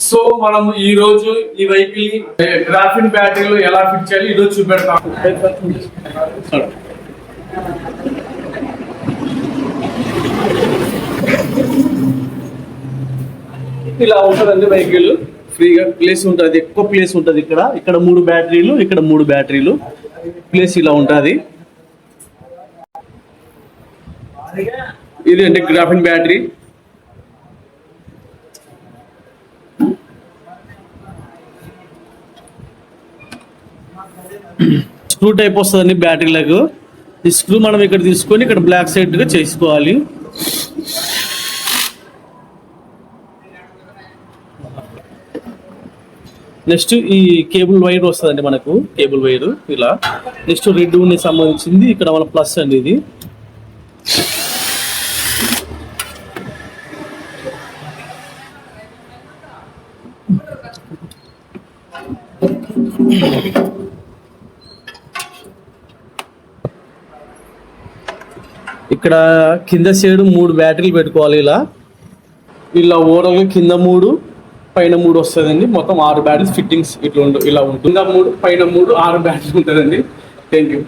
So మనం ఈ రోజు ఈ వెహికల్ గ్రాఫిన్ బ్యాటరీలో ఎలా ఫిట్ చేయాలి ఈరోజు చూపెడతాం. ఇలా ఉంటుందండి వెహికల్. ఫ్రీగా ప్లేస్ ఉంటుంది, ఎక్కువ ప్లేస్ ఉంటుంది. ఇక్కడ 3 బ్యాటరీలు, ఇక్కడ 3 బ్యాటరీలు. ప్లేస్ ఇలా ఉంటుంది. ఇది అంటే గ్రాఫిన్ బ్యాటరీ. స్క్రూ టైప్ వస్తుందండి బ్యాటరీలకు. ఈ స్క్రూ మనం ఇక్కడ తీసుకొని ఇక్కడ బ్లాక్ సైడ్ గా చేసుకోవాలి. నెక్స్ట్ ఈ కేబుల్ వైర్ వస్తుందండి మనకు, కేబుల్ వైర్ ఇలా. నెక్స్ట్ రెడ్ కి సంబంధించింది ఇక్కడ మన ప్లస్ అండి ఇది. ఇక్కడ కింద సైడ్ 3 బ్యాటరీలు పెట్టుకోవాలి. ఇలా ఓవరాల్గా కింద 3 పైన 3 వస్తుందండి. మొత్తం 6 బ్యాటరీస్ ఫిట్టింగ్స్ ఇలా ఉంటుంది. కింద 3 పైన 3 6 బ్యాటరీలు ఉంటుందండి. Thank you.